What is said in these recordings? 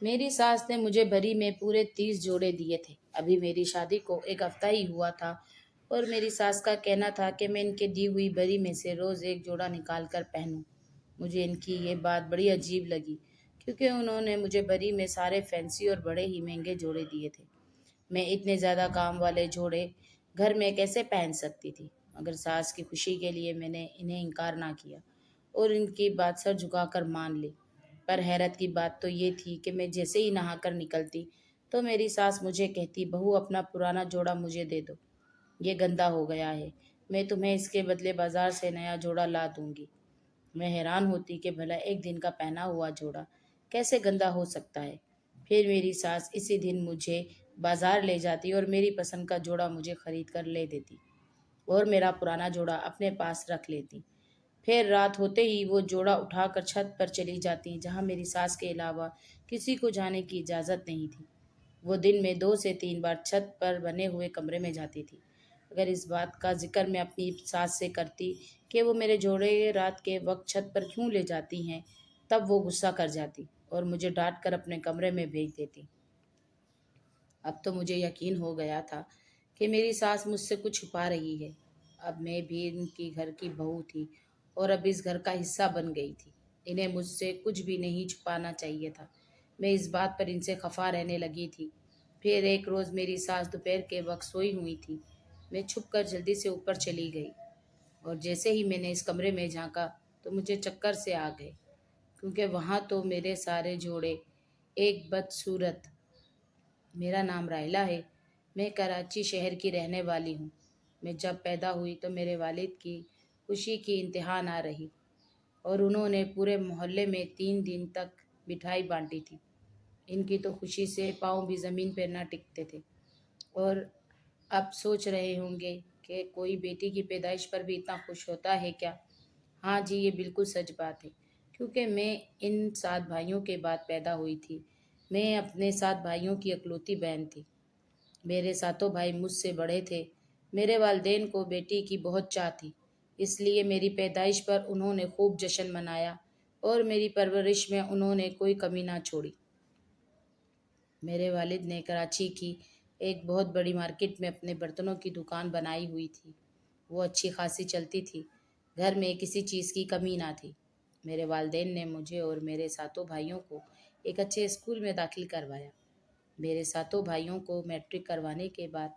میری ساس نے مجھے بری میں پورے 30 جوڑے دیے تھے۔ ابھی میری شادی کو ایک ہفتہ ہی ہوا تھا اور میری ساس کا کہنا تھا کہ میں ان کے دی ہوئی بری میں سے روز ایک جوڑا نکال کر پہنوں۔ مجھے ان کی یہ بات بڑی عجیب لگی کیونکہ انہوں نے مجھے بری میں سارے فینسی اور بڑے ہی مہنگے جوڑے دیے تھے۔ میں اتنے زیادہ کام والے جوڑے گھر میں کیسے پہن سکتی تھی؟ مگر ساس کی خوشی کے لیے میں نے انہیں انکار نہ کیا اور ان کی بات سر جھکا کر مان لی۔ پر حیرت کی بات تو یہ تھی کہ میں جیسے ہی نہا کر نکلتی تو میری ساس مجھے کہتی، بہو اپنا پرانا جوڑا مجھے دے دو، یہ گندا ہو گیا ہے، میں تمہیں اس کے بدلے بازار سے نیا جوڑا لا دوں گی۔ میں حیران ہوتی کہ بھلا ایک دن کا پہنا ہوا جوڑا کیسے گندا ہو سکتا ہے۔ پھر میری ساس اسی دن مجھے بازار لے جاتی اور میری پسند کا جوڑا مجھے خرید کر لے دیتی اور میرا پرانا جوڑا اپنے پاس رکھ لیتی۔ پھر رات ہوتے ہی وہ جوڑا اٹھا کر چھت پر چلی جاتی جہاں میری ساس کے علاوہ کسی کو جانے کی اجازت نہیں تھی۔ وہ دن میں 2 سے 3 بار چھت پر بنے ہوئے کمرے میں جاتی تھی۔ اگر اس بات کا ذکر میں اپنی ساس سے کرتی کہ وہ میرے جوڑے رات کے وقت چھت پر کیوں لے جاتی ہیں، تب وہ غصہ کر جاتی اور مجھے ڈانٹ کر اپنے کمرے میں بھیج دیتی۔ اب تو مجھے یقین ہو گیا تھا کہ میری ساس مجھ سے کچھ چھپا رہی ہے۔ اب میں بھی ان کی گھر کی بہو تھی اور اب اس گھر کا حصہ بن گئی تھی۔ انہیں مجھ سے کچھ بھی نہیں چھپانا چاہیے تھا۔ میں اس بات پر ان سے خفا رہنے لگی تھی۔ پھر ایک روز میری ساس دوپہر کے وقت سوئی ہوئی تھی۔ میں چھپ کر جلدی سے اوپر چلی گئی اور جیسے ہی میں نے اس کمرے میں جھانکا تو مجھے چکر سے آ گئے کیونکہ وہاں تو میرے سارے جوڑے ایک بدصورت۔ میرا نام رائلہ ہے، میں کراچی شہر کی رہنے والی ہوں۔ میں جب پیدا ہوئی تو میرے والد کی خوشی کی انتہا نہ رہی اور انہوں نے پورے محلے میں 3 دن تک مٹھائی بانٹی تھی۔ ان کی تو خوشی سے پاؤں بھی زمین پہ نہ ٹکتے تھے۔ اور اب سوچ رہے ہوں گے کہ کوئی بیٹی کی پیدائش پر بھی اتنا خوش ہوتا ہے کیا؟ ہاں جی، یہ بالکل سچ بات ہے کیونکہ میں ان 7 بھائیوں کے بعد پیدا ہوئی تھی۔ میں اپنے 7 بھائیوں کی اکلوتی بہن تھی۔ میرے ساتوں بھائی مجھ سے بڑے تھے۔ میرے والدین کو بیٹی کی بہت چاہ تھی، اس لیے میری پیدائش پر انہوں نے خوب جشن منایا اور میری پرورش میں انہوں نے کوئی کمی نہ چھوڑی۔ میرے والد نے کراچی کی ایک بہت بڑی مارکیٹ میں اپنے برتنوں کی دکان بنائی ہوئی تھی۔ وہ اچھی خاصی چلتی تھی، گھر میں کسی چیز کی کمی نہ تھی۔ میرے والدین نے مجھے اور میرے ساتوں بھائیوں کو ایک اچھے اسکول میں داخل کروایا۔ میرے ساتوں بھائیوں کو میٹرک کروانے کے بعد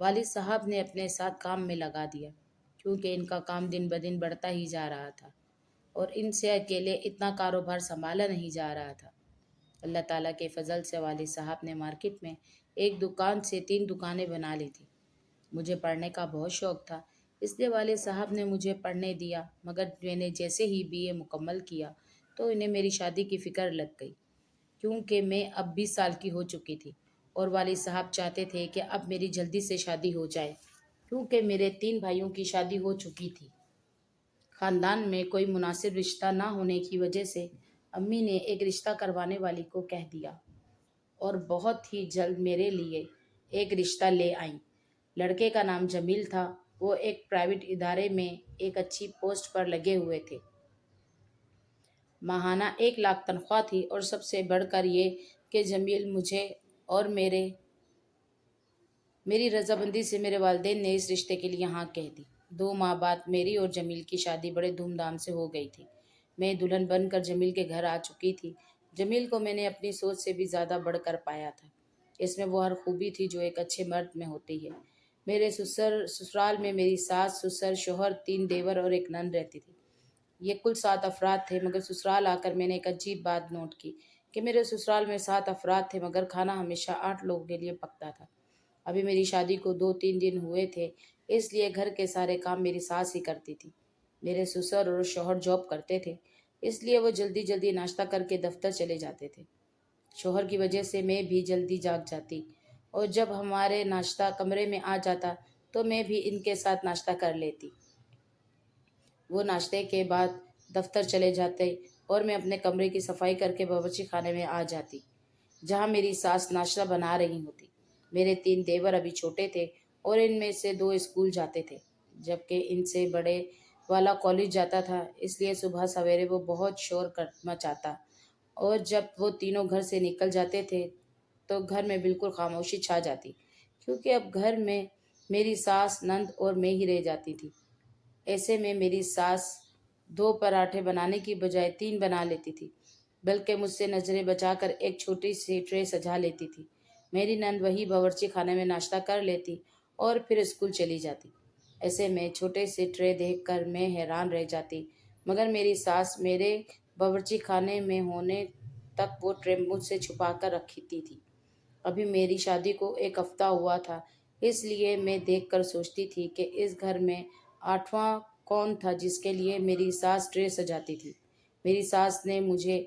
والد صاحب نے اپنے ساتھ کام میں لگا دیا کیونکہ ان کا کام دن بدن بڑھتا ہی جا رہا تھا اور ان سے اکیلے اتنا کاروبار سنبھالا نہیں جا رہا تھا۔ اللہ تعالیٰ کے فضل سے والد صاحب نے مارکیٹ میں ایک دکان سے 3 دکانیں بنا لی تھی۔ مجھے پڑھنے کا بہت شوق تھا، اس لیے والد صاحب نے مجھے پڑھنے دیا، مگر میں نے جیسے ہی BA مکمل کیا تو انہیں میری شادی کی فکر لگ گئی کیونکہ میں اب 20 سال کی ہو چکی تھی اور والد صاحب چاہتے تھے کہ اب میری جلدی سے شادی ہو جائے کیونکہ میرے 3 بھائیوں کی شادی ہو چکی تھی۔ خاندان میں کوئی مناسب رشتہ نہ ہونے کی وجہ سے امی نے ایک رشتہ کروانے والی کو کہہ دیا اور بہت ہی جلد میرے لیے ایک رشتہ لے آئیں۔ لڑکے کا نام جمیل تھا۔ وہ ایک پرائیویٹ ادارے میں ایک اچھی پوسٹ پر لگے ہوئے تھے۔ ماہانہ 1 لاکھ تنخواہ تھی اور سب سے بڑھ کر یہ کہ جمیل مجھے اور میری رضامندی سے میرے والدین نے اس رشتے کے لیے ہاں کہہ دی۔ 2 ماہ بعد میری اور جمیل کی شادی بڑے دھوم دھام سے ہو گئی تھی۔ میں دلہن بن کر جمیل کے گھر آ چکی تھی۔ جمیل کو میں نے اپنی سوچ سے بھی زیادہ بڑھ کر پایا تھا۔ اس میں وہ ہر خوبی تھی جو ایک اچھے مرد میں ہوتی ہے۔ میرے سسرال میں میری ساس، سسر، شوہر، 3 دیور اور ایک نند رہتی تھی۔ یہ کل 7 افراد تھے، مگر سسرال آ کر میں نے ایک عجیب بات نوٹ کی کہ میرے سسرال میں 7 افراد تھے مگر کھانا ہمیشہ 8 لوگوں کے لیے پکتا تھا۔ ابھی میری شادی کو 2-3 دن ہوئے تھے، اس لیے گھر کے سارے کام میری ساس ہی کرتی تھی۔ میرے سسر اور شوہر جاب کرتے تھے، اس لیے وہ جلدی جلدی ناشتہ کر کے دفتر چلے جاتے تھے۔ شوہر کی وجہ سے میں بھی جلدی جاگ جاتی اور جب ہمارے ناشتہ کمرے میں آ جاتا تو میں بھی ان کے ساتھ ناشتہ کر لیتی۔ وہ ناشتے کے بعد دفتر چلے جاتے اور میں اپنے کمرے کی صفائی کر کے باورچی خانے میں آ جاتی جہاں میری ساس ناشتہ بنا رہی ہوتی۔ میرے 3 دیور ابھی چھوٹے تھے اور ان میں سے 2 اسکول جاتے تھے جبکہ ان سے بڑے والا کالج جاتا تھا، اس لیے صبح سویرے وہ بہت شور مچاتا اور جب وہ تینوں گھر سے نکل جاتے تھے تو گھر میں بالکل خاموشی چھا جاتی، کیونکہ اب گھر میں میری ساس، نند اور میں ہی رہ جاتی تھی۔ ایسے میں میری ساس 2 پراٹھے بنانے کی بجائے 3 بنا لیتی تھی، بلکہ مجھ سے نظریں بچا کر ایک چھوٹی سی ٹرے سجا لیتی تھی۔ میری نند وہی باورچی خانے میں ناشتہ کر لیتی اور پھر اسکول چلی جاتی۔ ایسے میں چھوٹے سے ٹرے دیکھ کر میں حیران رہ جاتی، مگر میری ساس میرے باورچی خانے میں ہونے تک وہ ٹرے مجھ سے چھپا کر رکھتی تھی۔ ابھی میری شادی کو 1 ہفتہ ہوا تھا، اس لیے میں دیکھ کر سوچتی تھی کہ اس گھر میں 8واں کون تھا جس کے لیے میری ساس ٹرے سجاتی تھی۔ میری ساس نے مجھے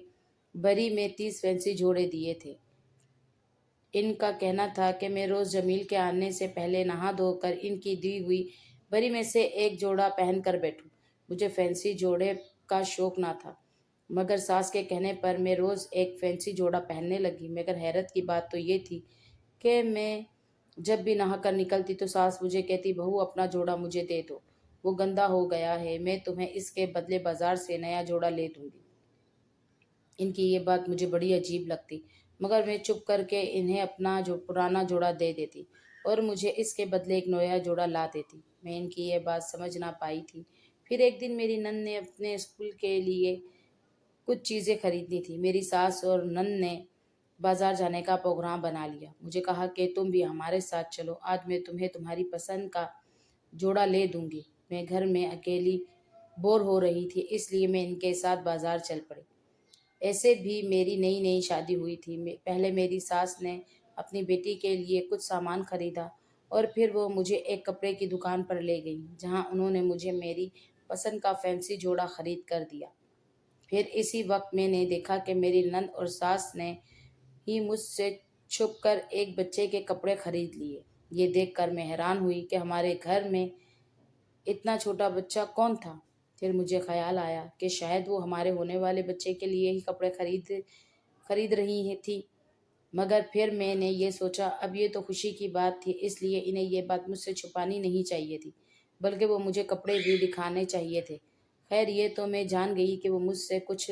بری میں 30 فینسی جوڑے دیے تھے۔ ان کا کہنا تھا کہ میں روز جمیل کے آنے سے پہلے نہا دھو کر ان کی دی ہوئی بری میں سے ایک جوڑا پہن کر بیٹھوں۔ مجھے فینسی جوڑے کا شوق نہ تھا، مگر ساس کے کہنے پر میں روز ایک فینسی جوڑا پہننے لگی۔ مگر حیرت کی بات تو یہ تھی کہ میں جب بھی نہا کر نکلتی تو ساس مجھے کہتی، بہو اپنا جوڑا مجھے دے دو، وہ گندا ہو گیا ہے، میں تمہیں اس کے بدلے بازار سے نیا جوڑا لے دوں گی۔ ان کی یہ بات مجھے بڑی عجیب لگتی، مگر میں چپ کر کے انہیں اپنا جو پرانا جوڑا دے دیتی اور مجھے اس کے بدلے ایک نیا جوڑا لا دیتی۔ میں ان کی یہ بات سمجھ نہ پائی تھی۔ پھر ایک دن میری نند نے اپنے اسکول کے لیے کچھ چیزیں خریدنی تھی۔ میری ساس اور نند نے بازار جانے کا پروگرام بنا لیا۔ مجھے کہا کہ تم بھی ہمارے ساتھ چلو، آج میں تمہیں تمہاری پسند کا جوڑا لے دوں گی۔ میں گھر میں اکیلی بور ہو رہی تھی، اس لیے میں ان کے ساتھ بازار چل پڑی۔ ایسے بھی میری نئی نئی شادی ہوئی تھی۔ پہلے میری ساس نے اپنی بیٹی کے لیے کچھ سامان خریدا اور پھر وہ مجھے ایک کپڑے کی دکان پر لے گئی، جہاں انہوں نے مجھے میری پسند کا فینسی جوڑا خرید کر دیا۔ پھر اسی وقت میں نے دیکھا کہ میری نند اور ساس نے ہی مجھ سے چھپ کر ایک بچے کے کپڑے خرید لیے۔ یہ دیکھ کر میں حیران ہوئی کہ ہمارے گھر میں اتنا چھوٹا بچہ کون تھا۔ پھر مجھے خیال آیا کہ شاید وہ ہمارے ہونے والے بچے کے لیے ہی کپڑے خرید رہی تھی، مگر پھر میں نے یہ سوچا اب یہ تو خوشی کی بات تھی، اس لیے انہیں یہ بات مجھ سے چھپانی نہیں چاہیے تھی، بلکہ وہ مجھے کپڑے بھی دکھانے چاہیے تھے۔ خیر یہ تو میں جان گئی کہ وہ مجھ سے کچھ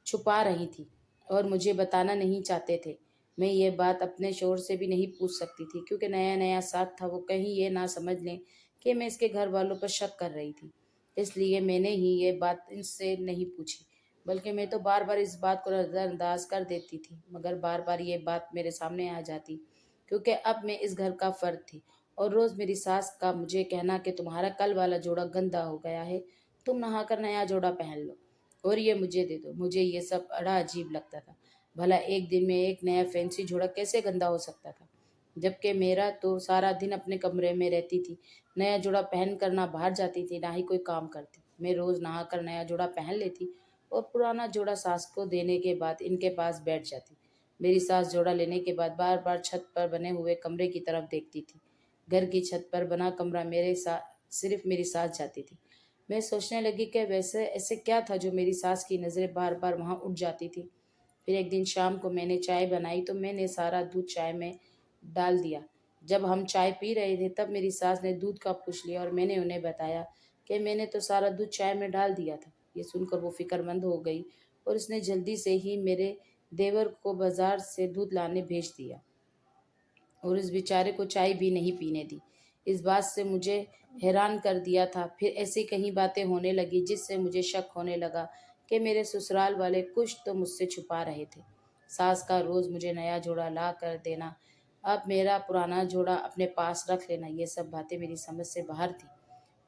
چھپا رہی تھی اور مجھے بتانا نہیں چاہتے تھے۔ میں یہ بات اپنے شوہر سے بھی نہیں پوچھ سکتی تھی، کیونکہ نیا نیا ساتھ تھا، وہ کہیں یہ نہ سمجھ لیں کہ میں اس کے گھر والوں پر شک کر رہی تھی۔ اس لیے میں نے ہی یہ بات ان سے نہیں پوچھی، بلکہ میں تو بار بار اس بات کو نظر انداز کر دیتی تھی، مگر بار بار یہ بات میرے سامنے آ جاتی، کیونکہ اب میں اس گھر کا فرد تھی۔ اور روز میری ساس کا مجھے کہنا کہ تمہارا کل والا جوڑا گندا ہو گیا ہے، تم نہا کر نیا جوڑا پہن لو اور یہ مجھے دے دو۔ مجھے یہ سب بڑا عجیب لگتا تھا۔ بھلا ایک دن میں ایک نیا فینسی جوڑا کیسے گندا ہو سکتا تھا، جبکہ میرا تو سارا دن اپنے کمرے میں رہتی تھی، نیا جوڑا پہن کر نہ باہر جاتی تھی نہ ہی کوئی کام کرتی۔ میں روز نہا کر نیا جوڑا پہن لیتی اور پرانا جوڑا ساس کو دینے کے بعد ان کے پاس بیٹھ جاتی۔ میری ساس جوڑا لینے کے بعد بار بار چھت پر بنے ہوئے کمرے کی طرف دیکھتی تھی۔ گھر کی چھت پر بنا کمرہ صرف میری ساس جاتی تھی۔ میں سوچنے لگی کہ ویسے ایسے کیا تھا جو میری ساس کی نظریں بار بار وہاں اٹھ جاتی تھی۔ پھر ایک دن شام کو میں نے چائے بنائی تو میں نے سارا دودھ چائے میں ڈال دیا۔ جب ہم چائے پی رہے تھے تب میری ساس نے دودھ کا پوچھ لیا اور میں نے انہیں بتایا کہ میں نے تو سارا دودھ چائے میں ڈال دیا تھا۔ یہ سن کر وہ فکر مند ہو گئی اور اس نے جلدی سے ہی میرے دیور کو بازار سے دودھ لانے بھیج دیا اور اس بیچارے کو چائے بھی نہیں پینے دی۔ اس بات سے مجھے حیران کر دیا تھا۔ پھر ایسی کہیں باتیں ہونے لگی جس سے مجھے شک ہونے لگا کہ میرے سسرال والے کچھ تو مجھ سے چھپا رہے تھے۔ ساس کا روز مجھے نیا جوڑا لا کر دینا، اب میرا پرانا جوڑا اپنے پاس رکھ لینا، یہ سب باتیں میری سمجھ سے باہر تھیں۔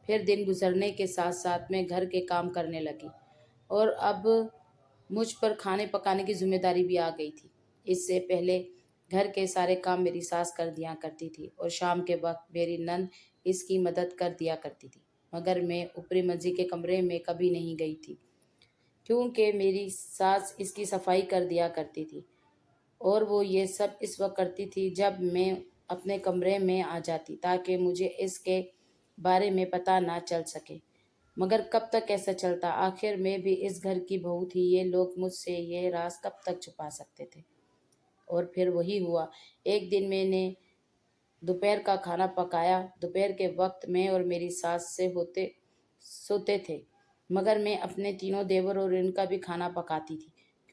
پھر دن گزرنے کے ساتھ ساتھ میں گھر کے کام کرنے لگی اور اب مجھ پر کھانے پکانے کی ذمہ داری بھی آ گئی تھی۔ اس سے پہلے گھر کے سارے کام میری ساس کر دیا کرتی تھی اور شام کے وقت میری نند اس کی مدد کر دیا کرتی تھی، مگر میں اوپری منزل کے کمرے میں کبھی نہیں گئی تھی، کیونکہ میری ساس اس کی صفائی کر دیا کرتی تھی اور وہ یہ سب اس وقت کرتی تھی جب میں اپنے کمرے میں آ جاتی، تاکہ مجھے اس کے بارے میں پتہ نہ چل سکے۔ مگر کب تک ایسا چلتا؟ آخر میں بھی اس گھر کی بہو تھی، یہ لوگ مجھ سے یہ راز کب تک چھپا سکتے تھے؟ اور پھر وہی ہوا۔ ایک دن میں نے دوپہر کا کھانا پکایا۔ دوپہر کے وقت میں اور میری ساس سے سوتے تھے، مگر میں اپنے تینوں دیور اور ان کا بھی کھانا پکاتی تھی،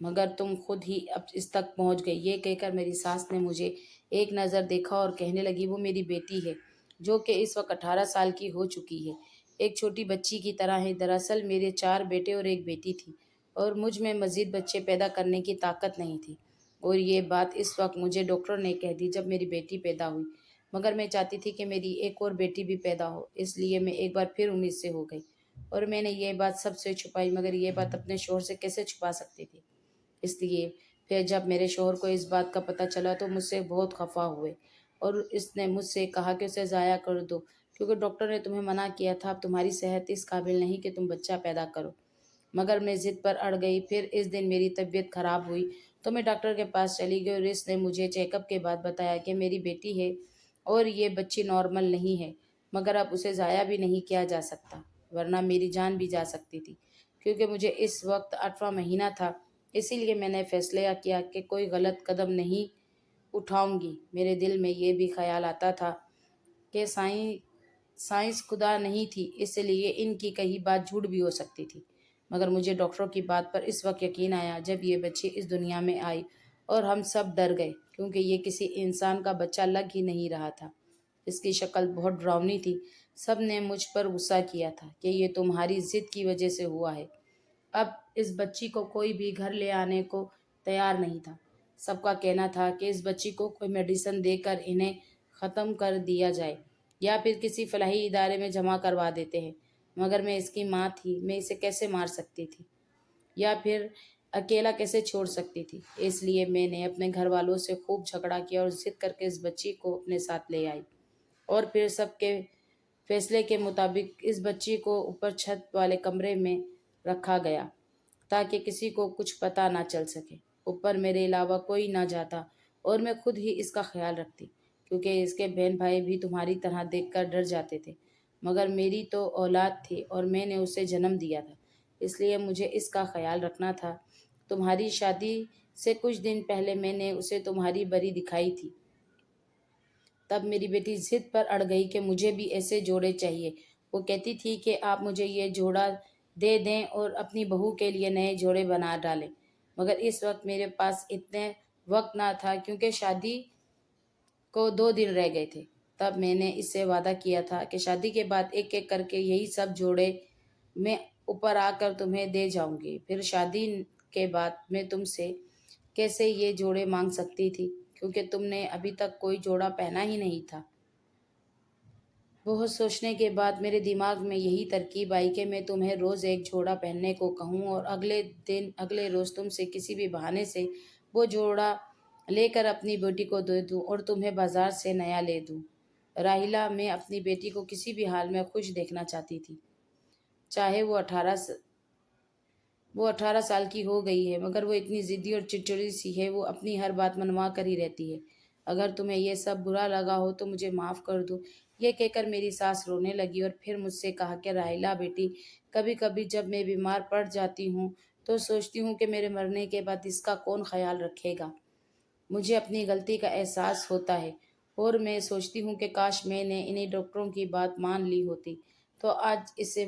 مگر تم خود ہی اب اس تک پہنچ گئی۔ یہ کہہ کر میری ساس نے مجھے ایک نظر دیکھا اور کہنے لگی، وہ میری بیٹی ہے جو کہ اس وقت 18 سال کی ہو چکی ہے، ایک چھوٹی بچی کی طرح ہے۔ دراصل میرے 4 بیٹے اور ایک بیٹی تھی اور مجھ میں مزید بچے پیدا کرنے کی طاقت نہیں تھی، اور یہ بات اس وقت مجھے ڈاکٹر نے کہہ دی جب میری بیٹی پیدا ہوئی، مگر میں چاہتی تھی کہ میری ایک اور بیٹی بھی پیدا ہو، اس لیے میں ایک بار پھر امید سے ہو گئی اور میں نے یہ بات سب سے چھپائی، مگر یہ بات اپنے شوہر سے کیسے چھپا سکتی تھی؟ اس لیے پھر جب میرے شوہر کو اس بات کا پتہ چلا تو مجھ سے بہت خفا ہوئے اور اس نے مجھ سے کہا کہ اسے ضائع کر دو، کیونکہ ڈاکٹر نے تمہیں منع کیا تھا، اب تمہاری صحت اس قابل نہیں کہ تم بچہ پیدا کرو۔ مگر میں ضد پر اڑ گئی۔ پھر اس دن میری طبیعت خراب ہوئی تو میں ڈاکٹر کے پاس چلی گئی اور اس نے مجھے چیک اپ کے بعد بتایا کہ میری بیٹی ہے اور یہ بچی نارمل نہیں ہے، مگر اب اسے ضائع بھی نہیں کیا جا سکتا، ورنہ میری جان بھی جا سکتی تھی، کیونکہ مجھے اس وقت 8واں مہینہ تھا۔ اسی لیے میں نے فیصلہ کیا کہ کوئی غلط قدم نہیں اٹھاؤں گی۔ میرے دل میں یہ بھی خیال آتا تھا کہ سائنس خدا نہیں تھی، اس لیے ان کی کہی بات جھوٹ بھی ہو سکتی تھی، مگر مجھے ڈاکٹروں کی بات پر اس وقت یقین آیا جب یہ بچی اس دنیا میں آئی، اور ہم سب ڈر گئے کیونکہ یہ کسی انسان کا بچہ لگ ہی نہیں رہا تھا، اس کی شکل بہت ڈراؤنی تھی۔ سب نے مجھ پر غصہ کیا تھا کہ یہ تمہاری ضد کی وجہ سے ہوا ہے۔ اب اس بچی کو کوئی بھی گھر لے آنے کو تیار نہیں تھا۔ سب کا کہنا تھا کہ اس بچی کو کوئی میڈیسن دے کر انہیں ختم کر دیا جائے یا پھر کسی فلاحی ادارے میں جمع کروا دیتے ہیں، مگر میں اس کی ماں تھی، میں اسے کیسے مار سکتی تھی یا پھر اکیلا کیسے چھوڑ سکتی تھی؟ اس لیے میں نے اپنے گھر والوں سے خوب جھگڑا کیا اور ضد کر کے اس بچی کو اپنے ساتھ لے آئی، اور پھر سب کے فیصلے کے مطابق اس بچی کو اوپر چھت والے کمرے میں رکھا گیا تاکہ کسی کو کچھ پتہ نہ چل سکے۔ اوپر میرے علاوہ کوئی نہ جاتا اور میں خود ہی اس کا خیال رکھتی، کیونکہ اس کے بہن بھائی بھی تمہاری طرح دیکھ کر ڈر جاتے تھے، مگر میری تو اولاد تھی اور میں نے اسے جنم دیا تھا، اس لیے مجھے اس کا خیال رکھنا تھا۔ تمہاری شادی سے کچھ دن پہلے میں نے اسے تمہاری بری دکھائی تھی، تب میری بیٹی ضد پر اڑ گئی کہ مجھے بھی ایسے جوڑے چاہیے۔ وہ کہتی تھی کہ آپ مجھے یہ جوڑا دے دیں اور اپنی بہو کے لیے نئے جوڑے بنا ڈالیں، مگر اس وقت میرے پاس اتنے وقت نہ تھا کیونکہ شادی کو 2 دن رہ گئے تھے۔ تب میں نے اس سے وعدہ کیا تھا کہ شادی کے بعد ایک ایک کر کے یہی سب جوڑے میں اوپر آ کر تمہیں دے جاؤں گی۔ پھر شادی کے بعد میں تم سے کیسے یہ جوڑے مانگ سکتی تھی، کیونکہ تم نے ابھی تک کوئی جوڑا پہنا ہی نہیں تھا۔ بہت سوچنے کے بعد میرے دماغ میں یہی ترکیب آئی کہ میں تمہیں روز ایک جوڑا پہننے کو کہوں اور اگلے روز تم سے کسی بھی بہانے سے وہ جوڑا لے کر اپنی بیٹی کو دے دوں اور تمہیں بازار سے نیا لے دوں۔ راحیلہ، میں اپنی بیٹی کو کسی بھی حال میں خوش دیکھنا چاہتی تھی، چاہے وہ 18 سال کی ہو گئی ہے، مگر وہ اتنی ضدی اور چڑچڑی سی ہے، وہ اپنی ہر بات منوا کر ہی رہتی ہے۔ اگر تمہیں یہ سب برا لگا ہو تو مجھے معاف کر دو۔ یہ کہہ کر میری ساس رونے لگی اور پھر مجھ سے کہا کہ راحیلہ بیٹی، کبھی کبھی جب میں بیمار پڑ جاتی ہوں تو سوچتی ہوں کہ میرے مرنے کے بعد اس کا کون خیال رکھے گا۔ مجھے اپنی غلطی کا احساس ہوتا ہے اور میں سوچتی ہوں کہ کاش میں نے انہیں ڈاکٹروں کی بات مان لی ہوتی تو آج اسے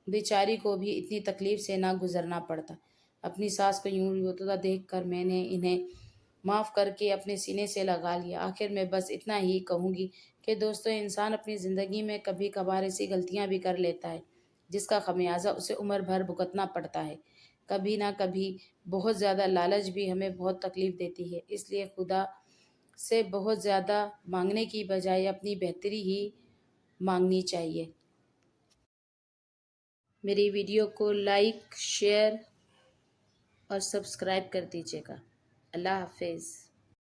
بیچاری کو بھی اتنی تکلیف سے نہ گزرنا پڑتا۔ اپنی ساس کو یوں روتا دیکھ کر میں نے انہیں معاف کر کے اپنے سینے سے لگا لیا۔ آخر میں بس اتنا ہی کہوں گی کہ دوستو، انسان اپنی زندگی میں کبھی کبھار ایسی غلطیاں بھی کر لیتا ہے جس کا خمیازہ اسے عمر بھر بھگتنا پڑتا ہے۔ کبھی نہ کبھی بہت زیادہ لالچ بھی ہمیں بہت تکلیف دیتی ہے، اس لیے خدا سے بہت زیادہ مانگنے کی بجائے اپنی بہتری ہی مانگنی چاہیے۔ میری ویڈیو کو لائک، شیئر اور سبسکرائب کر دیجیے گا۔ اللہ حافظ۔